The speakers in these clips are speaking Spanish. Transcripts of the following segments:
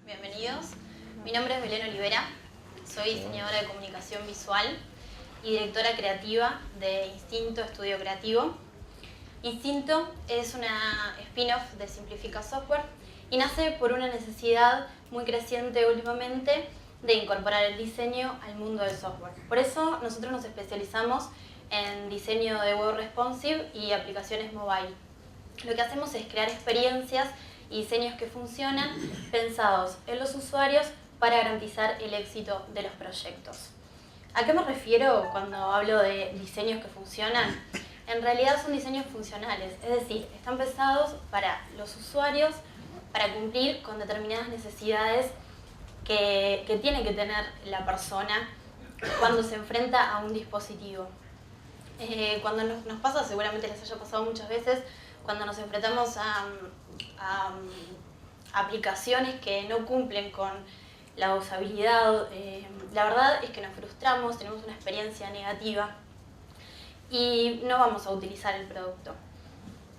bienvenidos. Mi nombre es Belén Olivera, soy diseñadora de comunicación visual y directora creativa de Instinto Estudio Creativo. Instinto es una spin-off de Simplifica Software y nace por una necesidad muy creciente últimamente de incorporar el diseño al mundo del software. Por eso nosotros nos especializamos en diseño de web responsive y aplicaciones mobile. Lo que hacemos es crear experiencias y diseños que funcionan pensados en los usuarios para garantizar el éxito de los proyectos. ¿A qué me refiero cuando hablo de diseños que funcionan? En realidad son diseños funcionales, es decir, están pensados para los usuarios para cumplir con determinadas necesidades que tiene que tener la persona cuando se enfrenta a un dispositivo. Cuando nos pasa, seguramente les haya pasado muchas veces, cuando nos enfrentamos a aplicaciones que no cumplen con la usabilidad, la verdad es que nos frustramos, tenemos una experiencia negativa y no vamos a utilizar el producto.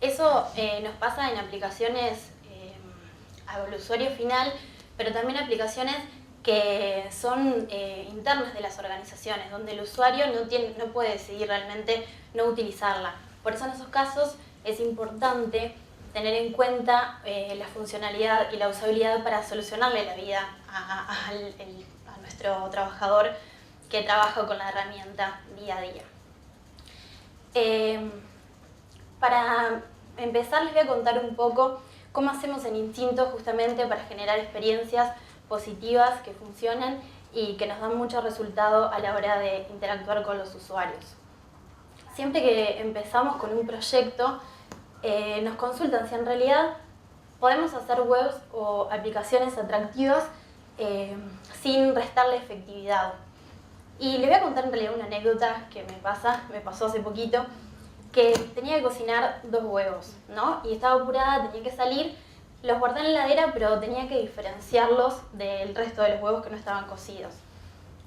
Eso nos pasa en aplicaciones al usuario final, pero también aplicaciones que son internas de las organizaciones, donde el usuario no puede decidir realmente no utilizarla. Por eso en esos casos es importante tener en cuenta la funcionalidad y la usabilidad para solucionarle la vida a nuestro trabajador que trabaja con la herramienta día a día. Para empezar les voy a contar un poco cómo hacemos en Instinto justamente para generar experiencias positivas que funcionan y que nos dan mucho resultado a la hora de interactuar con los usuarios. Siempre que empezamos con un proyecto, nos consultan si en realidad podemos hacer webs o aplicaciones atractivas sin restarle efectividad. Y les voy a contar en realidad una anécdota que me pasó hace poquito, que tenía que cocinar 2 huevos, ¿no? Y estaba apurada, tenía que salir, los guardé en la heladera, pero tenía que diferenciarlos del resto de los huevos que no estaban cocidos.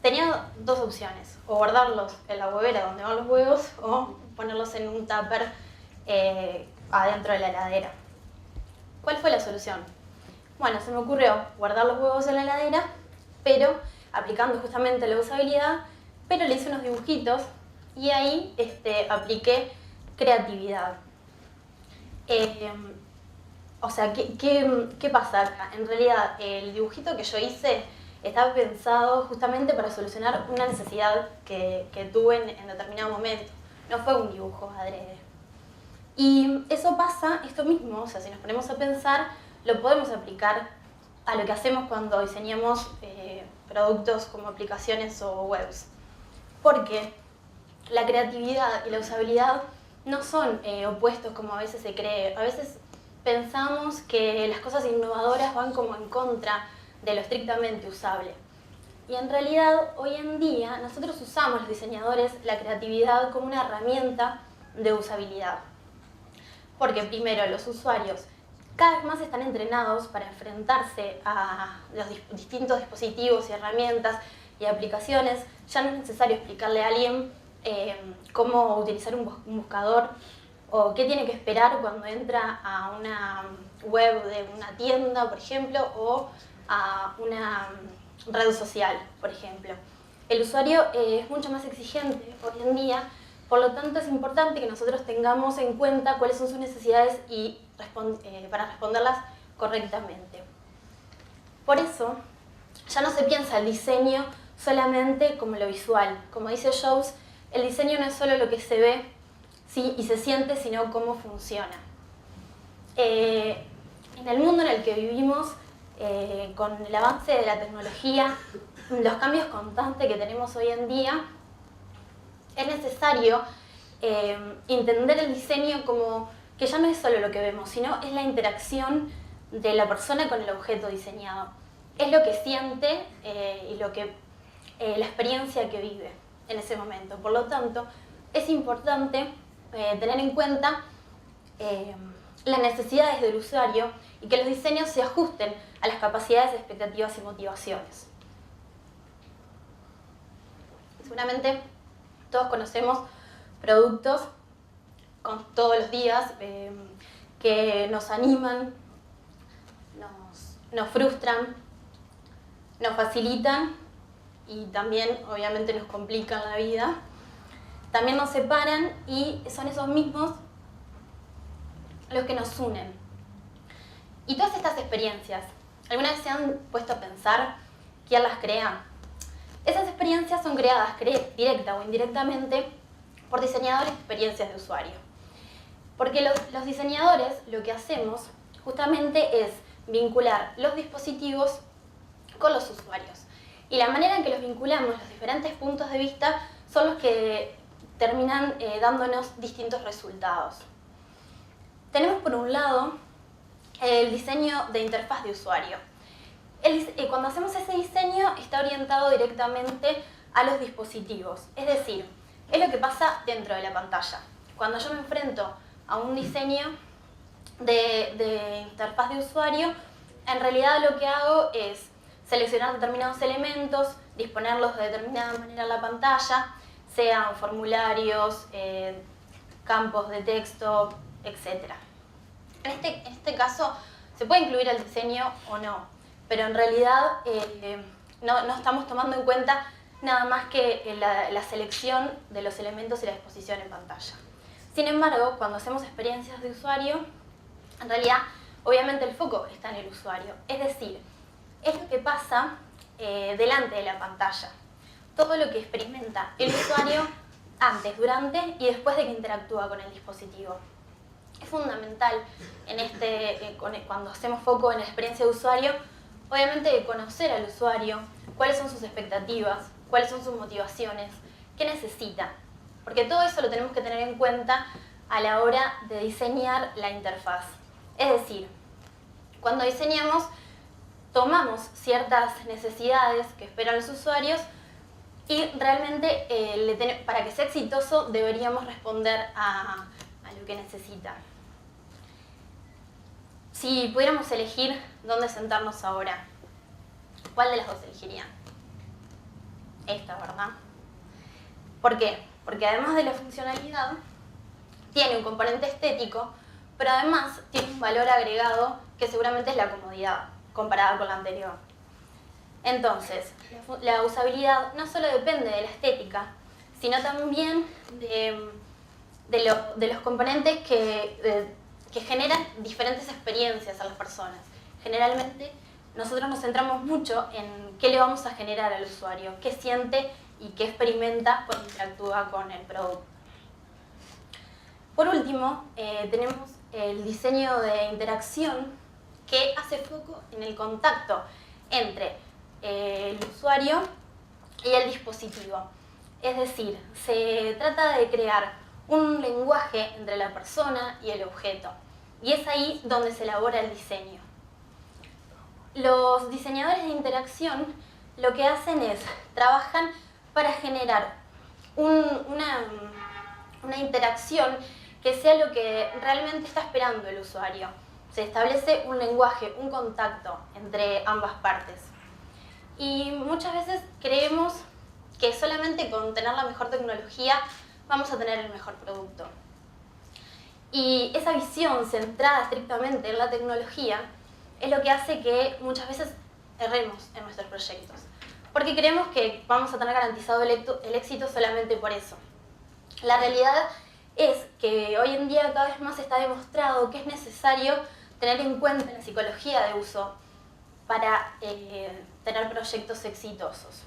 Tenía 2 opciones, o guardarlos en la huevera donde van los huevos, o ponerlos en un tupper adentro de la heladera. ¿Cuál fue la solución? Bueno, se me ocurrió guardar los huevos en la heladera, pero aplicando justamente la usabilidad, pero le hice unos dibujitos y ahí apliqué creatividad. O sea, ¿qué pasa acá? En realidad, el dibujito que yo hice estaba pensado justamente para solucionar una necesidad que tuve en determinado momento. No fue un dibujo adrede. Y eso pasa, esto mismo, o sea, si nos ponemos a pensar, lo podemos aplicar a lo que hacemos cuando diseñamos productos como aplicaciones o webs. Porque la creatividad y la usabilidad no son opuestos como a veces se cree. A veces pensamos que las cosas innovadoras van como en contra de lo estrictamente usable. Y en realidad, hoy en día, nosotros usamos los diseñadores la creatividad como una herramienta de usabilidad. Porque primero, los usuarios cada vez más están entrenados para enfrentarse a los distintos dispositivos y herramientas y aplicaciones. Ya no es necesario explicarle a alguien cómo utilizar un buscador o qué tiene que esperar cuando entra a una web de una tienda, por ejemplo, o a una red social, por ejemplo. El usuario es mucho más exigente hoy en día, por lo tanto es importante que nosotros tengamos en cuenta cuáles son sus necesidades y para responderlas correctamente. Por eso, ya no se piensa el diseño solamente como lo visual. Como dice Jobs, el diseño no es solo lo que se ve y se siente, sino cómo funciona. En el mundo en el que vivimos, con el avance de la tecnología, los cambios constantes que tenemos hoy en día, es necesario entender el diseño como que ya no es solo lo que vemos, sino es la interacción de la persona con el objeto diseñado. Es lo que siente y la experiencia que vive en ese momento. Por lo tanto, es importante tener en cuenta las necesidades del usuario y que los diseños se ajusten a las capacidades, expectativas y motivaciones. Seguramente todos conocemos productos todos los días que nos animan, nos frustran nos facilitan y también obviamente nos complican la vida. También nos separan y son esos mismos los que nos unen. Y todas estas experiencias, ¿alguna vez se han puesto a pensar quién las crea? Esas experiencias son creadas directa o indirectamente por diseñadores de experiencias de usuario. Porque los diseñadores lo que hacemos justamente es vincular los dispositivos con los usuarios. Y la manera en que los vinculamos, los diferentes puntos de vista, son los que terminan dándonos distintos resultados. Tenemos por un lado el diseño de interfaz de usuario. Cuando hacemos ese diseño está orientado directamente a los dispositivos, es decir, es lo que pasa dentro de la pantalla. Cuando yo me enfrento a un diseño de interfaz de usuario, en realidad lo que hago es seleccionar determinados elementos, disponerlos de determinada manera en la pantalla, sean formularios, campos de texto, etc. En este caso se puede incluir el diseño o no, pero en realidad no estamos tomando en cuenta nada más que la selección de los elementos y la disposición en pantalla. Sin embargo, cuando hacemos experiencias de usuario, en realidad, obviamente el foco está en el usuario, es decir, es lo que pasa delante de la pantalla. Todo lo que experimenta el usuario antes, durante y después de que interactúa con el dispositivo. Es fundamental cuando hacemos foco en la experiencia de usuario, obviamente conocer al usuario, cuáles son sus expectativas, cuáles son sus motivaciones, qué necesita. Porque todo eso lo tenemos que tener en cuenta a la hora de diseñar la interfaz. Es decir, cuando diseñamos, tomamos ciertas necesidades que esperan los usuarios y realmente para que sea exitoso deberíamos responder a lo que necesita. Si pudiéramos elegir dónde sentarnos ahora, ¿cuál de las dos elegirían? Esta, ¿verdad? ¿Por qué? Porque además de la funcionalidad, tiene un componente estético, pero además tiene un valor agregado que seguramente es la comodidad, comparada con la anterior. Entonces, la usabilidad no solo depende de la estética, sino también de los componentes que generan diferentes experiencias a las personas. Generalmente, nosotros nos centramos mucho en qué le vamos a generar al usuario, qué siente y qué experimenta cuando interactúa con el producto. Por último, tenemos el diseño de interacción que hace foco en el contacto entre el usuario y el dispositivo. Es decir, se trata de crear un lenguaje entre la persona y el objeto. Y es ahí donde se elabora el diseño. Los diseñadores de interacción lo que hacen es, trabajan para generar una interacción que sea lo que realmente está esperando el usuario. Se establece un lenguaje, un contacto entre ambas partes. Y muchas veces creemos que solamente con tener la mejor tecnología vamos a tener el mejor producto. Y esa visión centrada estrictamente en la tecnología es lo que hace que muchas veces erremos en nuestros proyectos. Porque creemos que vamos a tener garantizado el éxito solamente por eso. La realidad es que hoy en día cada vez más está demostrado que es necesario tener en cuenta la psicología de uso para tener proyectos exitosos.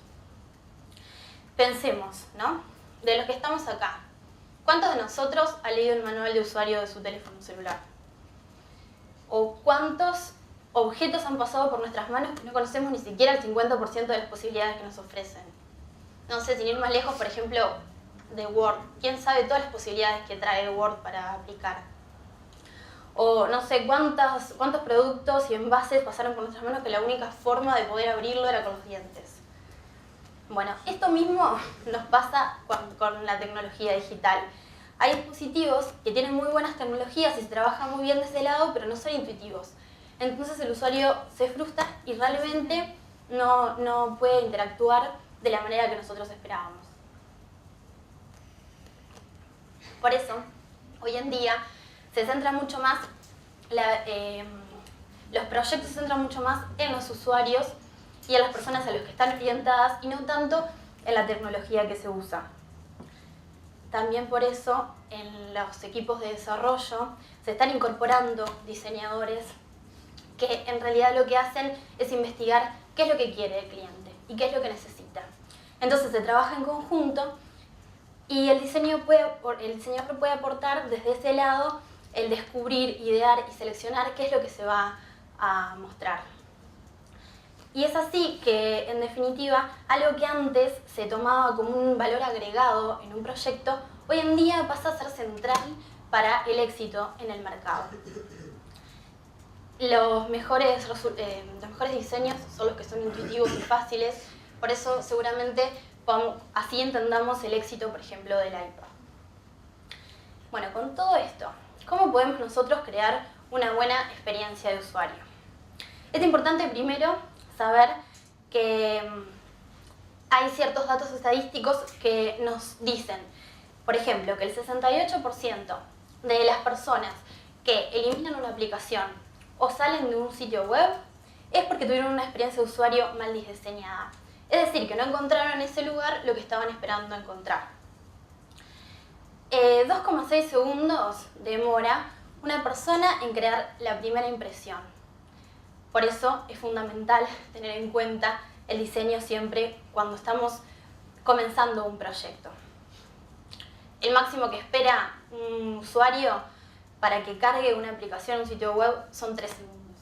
Pensemos, ¿no? De los que estamos acá, ¿cuántos de nosotros ha leído el manual de usuario de su teléfono celular? ¿O cuántos objetos han pasado por nuestras manos que no conocemos ni siquiera el 50% de las posibilidades que nos ofrecen? No sé, sin ir más lejos, por ejemplo, de Word. ¿Quién sabe todas las posibilidades que trae Word para aplicar? O no sé cuántos productos y envases pasaron por nuestras manos que la única forma de poder abrirlo era con los dientes. Bueno, esto mismo nos pasa con la tecnología digital. Hay dispositivos que tienen muy buenas tecnologías y se trabaja muy bien de ese lado, pero no son intuitivos. Entonces el usuario se frustra y realmente no puede interactuar de la manera que nosotros esperábamos. Por eso, hoy en día se centra mucho más, los proyectos se centran mucho más en los usuarios y a las personas a las que están orientadas y no tanto en la tecnología que se usa. También por eso en los equipos de desarrollo se están incorporando diseñadores que en realidad lo que hacen es investigar qué es lo que quiere el cliente y qué es lo que necesita. Entonces se trabaja en conjunto y el diseñador puede aportar desde ese lado el descubrir, idear y seleccionar qué es lo que se va a mostrar. Y es así que, en definitiva, algo que antes se tomaba como un valor agregado en un proyecto, hoy en día pasa a ser central para el éxito en el mercado. Los mejores diseños son los que son intuitivos y fáciles, por eso seguramente así entendamos el éxito, por ejemplo, del iPad. Bueno, con todo esto, ¿cómo podemos nosotros crear una buena experiencia de usuario? Es importante primero saber que hay ciertos datos estadísticos que nos dicen, por ejemplo, que el 68% de las personas que eliminan una aplicación o salen de un sitio web es porque tuvieron una experiencia de usuario mal diseñada. Es decir, que no encontraron en ese lugar lo que estaban esperando encontrar. 2,6 segundos demora una persona en crear la primera impresión. Por eso es fundamental tener en cuenta el diseño siempre cuando estamos comenzando un proyecto. El máximo que espera un usuario para que cargue una aplicación en un sitio web son 3 segundos.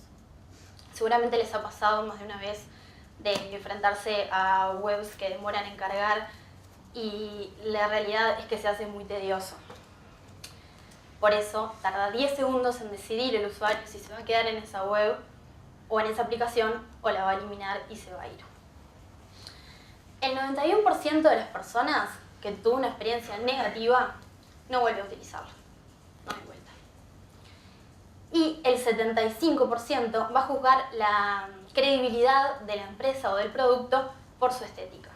Seguramente les ha pasado más de una vez de enfrentarse a webs que demoran en cargar y la realidad es que se hace muy tedioso. Por eso tarda 10 segundos en decidir el usuario si se va a quedar en esa web o en esa aplicación o la va a eliminar y se va a ir. El 91% de las personas que tuvo una experiencia negativa no vuelve a utilizarlo. No hay vuelta. Y el 75% va a juzgar la credibilidad de la empresa o del producto por su estética.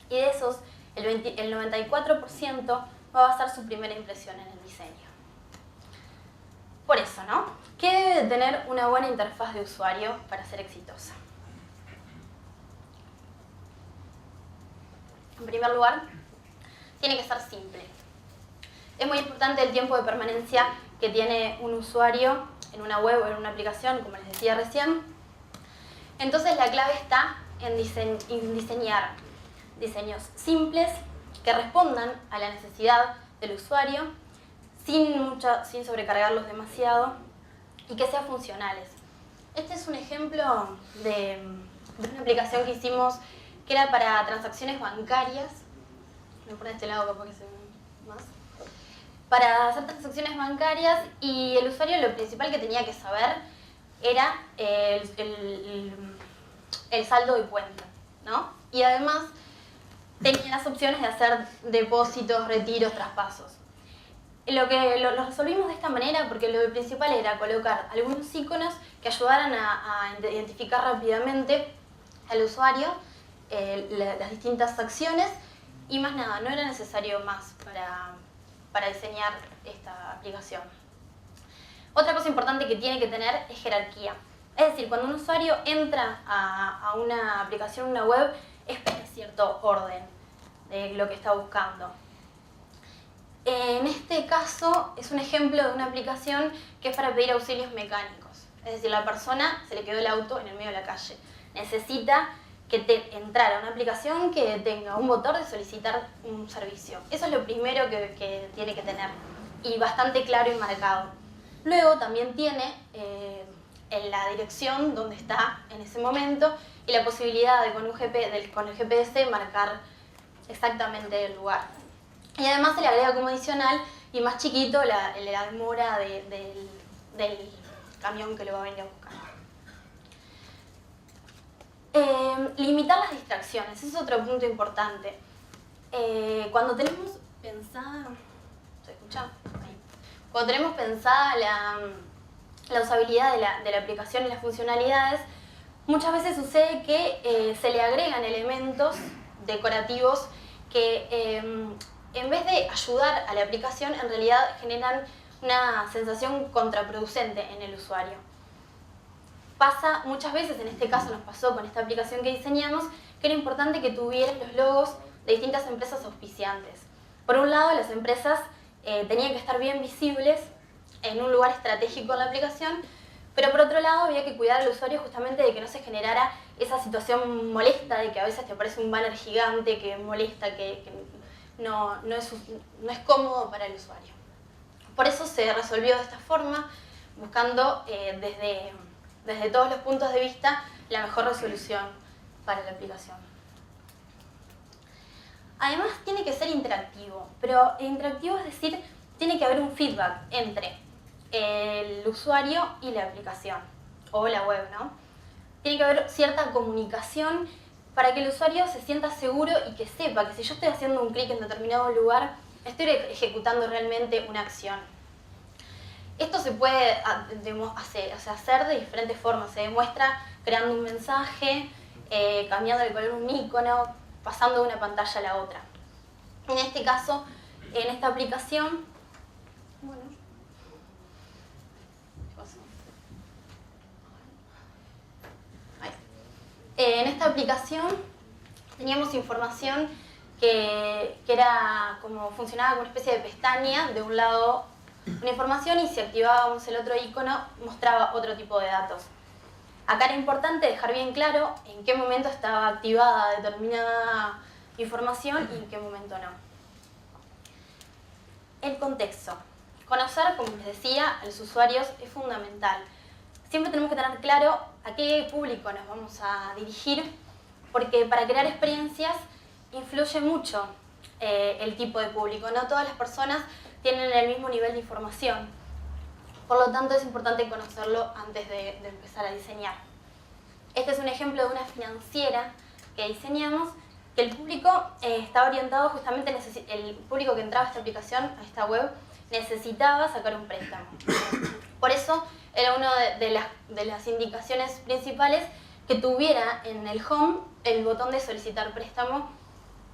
Y de esos, el 94% va a basar su primera impresión en el diseño. Por eso, ¿no? ¿Qué debe de tener una buena interfaz de usuario para ser exitosa? En primer lugar, tiene que ser simple. Es muy importante el tiempo de permanencia que tiene un usuario en una web o en una aplicación, como les decía recién. Entonces la clave está en diseñar diseños simples que respondan a la necesidad del usuario sin sobrecargarlos demasiado y que sean funcionales. Este es un ejemplo de una aplicación que hicimos que era para transacciones bancarias. Me pone de este lado capaz que se ve más. Para hacer transacciones bancarias y el usuario lo principal que tenía que saber era el saldo de cuenta, ¿no? Y además tenía las opciones de hacer depósitos, retiros, traspasos. Lo resolvimos de esta manera porque lo principal era colocar algunos iconos que ayudaran a identificar rápidamente al usuario las distintas acciones y más nada, no era necesario más para diseñar esta aplicación. Otra cosa importante que tiene que tener es jerarquía. Es decir, cuando un usuario entra a una aplicación, una web, espera cierto orden de lo que está buscando. En este caso es un ejemplo de una aplicación que es para pedir auxilios mecánicos. Es decir, la persona se le quedó el auto en el medio de la calle. Necesita entrar a una aplicación que tenga un botón de solicitar un servicio. Eso es lo primero que tiene que tener y bastante claro y marcado. Luego también tiene en la dirección donde está en ese momento y la posibilidad de con el GPS marcar exactamente el lugar. Y además se le agrega como adicional y más chiquito la demora del camión que lo va a venir a buscar. Limitar las distracciones, ese es otro punto importante. Cuando tenemos pensada... ¿Se escucha? Ahí. Cuando tenemos pensada la usabilidad de la aplicación y las funcionalidades, muchas veces sucede que se le agregan elementos decorativos que en vez de ayudar a la aplicación, en realidad generan una sensación contraproducente en el usuario. pasa muchas veces, en este caso nos pasó con esta aplicación que diseñamos, que era importante que tuvieran los logos de distintas empresas auspiciantes. Por un lado, las empresas tenían que estar bien visibles en un lugar estratégico en la aplicación, pero por otro lado había que cuidar al usuario justamente de que no se generara esa situación molesta de que a veces te aparece un banner gigante que molesta, que no es cómodo para el usuario. Por eso se resolvió de esta forma, buscando desde todos los puntos de vista la mejor resolución para la aplicación. Además tiene que ser interactivo, pero interactivo es decir, tiene que haber un feedback entre el usuario y la aplicación, o la web, ¿no? Tiene que haber cierta comunicación para que el usuario se sienta seguro y que sepa que si yo estoy haciendo un clic en determinado lugar, estoy ejecutando realmente una acción. Esto se puede hacer de diferentes formas. Se demuestra creando un mensaje, cambiando de color un icono, pasando de una pantalla a la otra. En este caso, en esta aplicación, bueno, ¿qué pasó? Ahí. En esta aplicación teníamos información que era como funcionaba como una especie de pestaña, de un lado una información y si activábamos el otro icono mostraba otro tipo de datos. Acá era importante dejar bien claro en qué momento estaba activada determinada información y en qué momento no. El contexto. Conocer, como les decía, a los usuarios es fundamental. Siempre tenemos que tener claro a qué público nos vamos a dirigir, porque para crear experiencias influye mucho el tipo de público. No todas las personas tienen el mismo nivel de información. Por lo tanto, es importante conocerlo antes de empezar a diseñar. Este es un ejemplo de una financiera que diseñamos, que el público está orientado justamente, el público que entraba a esta aplicación, a esta web, necesitaba sacar un préstamo. Por eso, era una de las indicaciones principales que tuviera en el home el botón de solicitar préstamo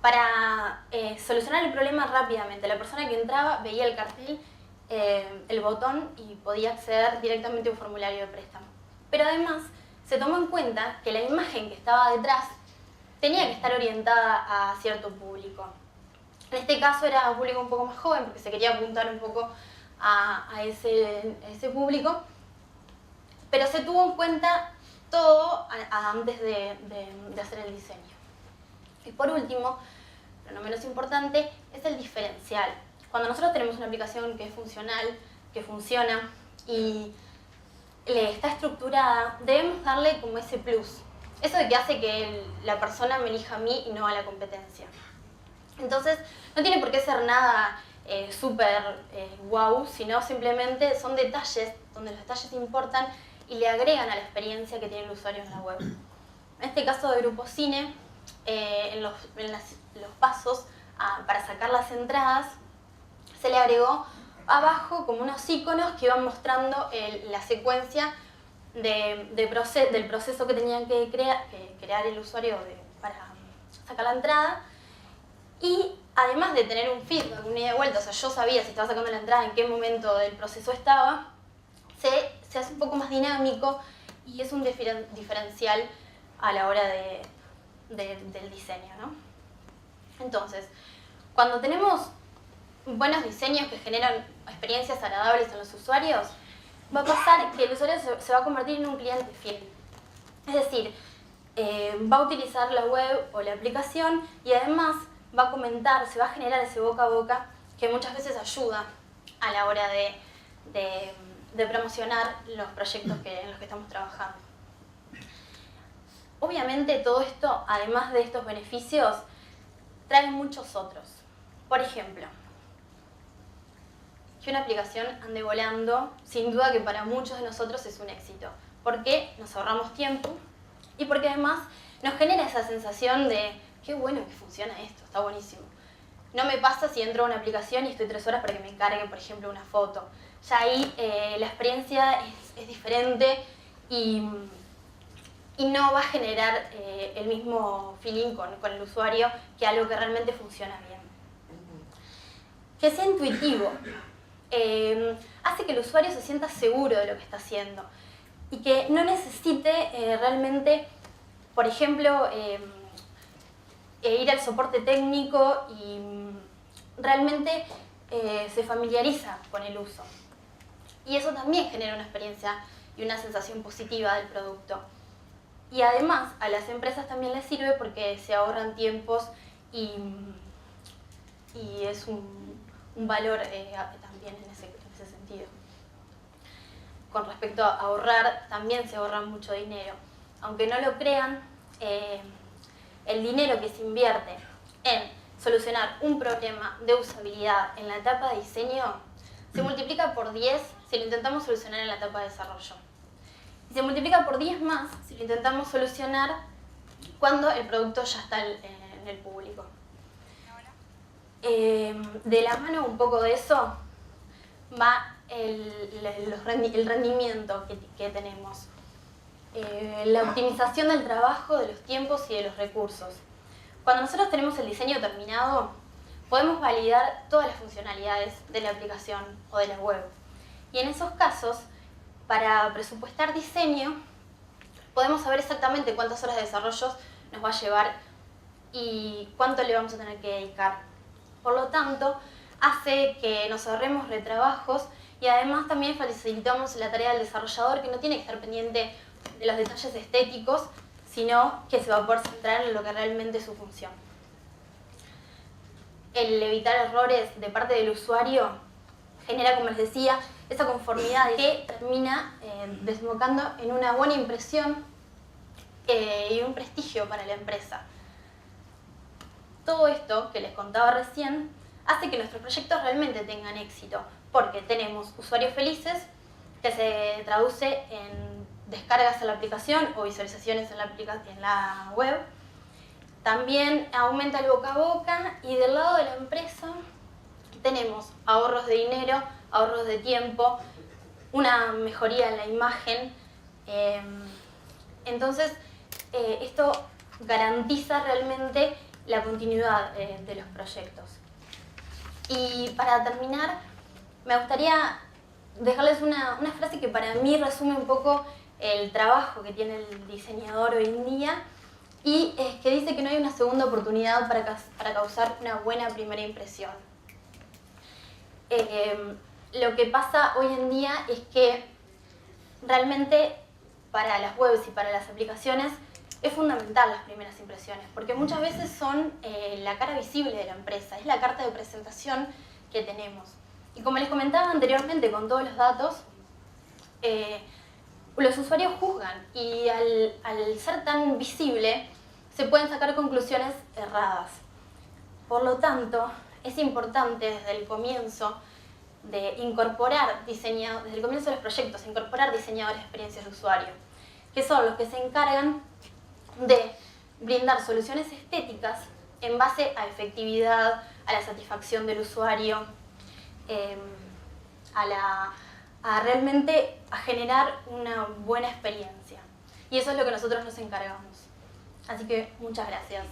para solucionar el problema rápidamente. La persona que entraba veía el cartel, el botón y podía acceder directamente a un formulario de préstamo. Pero además se tomó en cuenta que la imagen que estaba detrás tenía que estar orientada a cierto público. En este caso era un público un poco más joven porque se quería apuntar un poco a ese público, pero se tuvo en cuenta todo antes de hacer el diseño. Y por último, pero no menos importante, es el diferencial. Cuando nosotros tenemos una aplicación que es funcional, que funciona y está estructurada, debemos darle como ese plus. Eso de que hace que la persona me elija a mí y no a la competencia. Entonces, no tiene por qué ser nada súper wow, sino simplemente son detalles donde los detalles importan y le agregan a la experiencia que tiene el usuario en la web. En este caso de Grupo Cine, en los pasos para sacar las entradas, se le agregó abajo como unos iconos que iban mostrando la secuencia del proceso que tenían que crear el usuario para sacar la entrada. Y además de tener un feedback, una ida y vuelta, o sea, yo sabía si estaba sacando la entrada, en qué momento del proceso estaba, se hace un poco más dinámico y es un diferencial a la hora del diseño, ¿no? Entonces, cuando tenemos buenos diseños que generan experiencias agradables en los usuarios, va a pasar que el usuario se va a convertir en un cliente fiel. Es decir, va a utilizar la web o la aplicación y además va a comentar, se va a generar ese boca a boca que muchas veces ayuda a la hora de promocionar los proyectos en los que estamos trabajando. Obviamente todo esto, además de estos beneficios, trae muchos otros. Por ejemplo, que una aplicación ande volando, sin duda que para muchos de nosotros es un éxito, porque nos ahorramos tiempo y porque además nos genera esa sensación de qué bueno que funciona esto, está buenísimo. No me pasa si entro a una aplicación y estoy 3 horas para que me encargue, por ejemplo, una foto. Ya ahí la experiencia es diferente y no va a generar el mismo feeling con el usuario que algo que realmente funciona bien. Que sea intuitivo. Hace que el usuario se sienta seguro de lo que está haciendo. y que no necesite realmente, por ejemplo, ir al soporte técnico y realmente se familiariza con el uso. Y eso también genera una experiencia y una sensación positiva del producto. Y además a las empresas también les sirve porque se ahorran tiempos y es un valor también en ese sentido. Con respecto a ahorrar, también se ahorra mucho dinero. Aunque no lo crean, el dinero que se invierte en solucionar un problema de usabilidad en la etapa de diseño se multiplica por 10 si lo intentamos solucionar en la etapa de desarrollo. Y se multiplica por 10 más si lo intentamos solucionar cuando el producto ya está en el público. De la mano un poco de eso va el rendimiento que tenemos. La optimización del trabajo, de los tiempos y de los recursos. Cuando nosotros tenemos el diseño terminado, podemos validar todas las funcionalidades de la aplicación o de la web. Y en esos casos, para presupuestar diseño, podemos saber exactamente cuántas horas de desarrollo nos va a llevar y cuánto le vamos a tener que dedicar. Por lo tanto, hace que nos ahorremos retrabajos y además también facilitamos la tarea del desarrollador, que no tiene que estar pendiente de los detalles estéticos, sino que se va a poder centrar en lo que realmente es su función. El evitar errores de parte del usuario genera, como les decía, esa conformidad que termina desembocando en una buena impresión y un prestigio para la empresa. Todo esto que les contaba recién hace que nuestros proyectos realmente tengan éxito, porque tenemos usuarios felices, que se traduce en descargas en la aplicación o visualizaciones en la web. También aumenta el boca a boca y del lado de la empresa tenemos ahorros de dinero, ahorros de tiempo, una mejoría en la imagen. Entonces, esto garantiza realmente la continuidad de los proyectos. Y para terminar, me gustaría dejarles una frase que para mí resume un poco el trabajo que tiene el diseñador hoy en día, y es que dice que no hay una segunda oportunidad para causar una buena primera impresión. Lo que pasa hoy en día es que realmente para las webs y para las aplicaciones es fundamental las primeras impresiones, porque muchas veces son la cara visible de la empresa, es la carta de presentación que tenemos. Y como les comentaba anteriormente con todos los datos, los usuarios juzgan y al ser tan visible se pueden sacar conclusiones erradas. Por lo tanto, es importante desde el comienzo de incorporar desde el comienzo de los proyectos, incorporar diseñadores de experiencias de usuario, que son los que se encargan de brindar soluciones estéticas en base a efectividad, a la satisfacción del usuario, a realmente generar una buena experiencia. Y eso es lo que nosotros nos encargamos. Así que muchas gracias.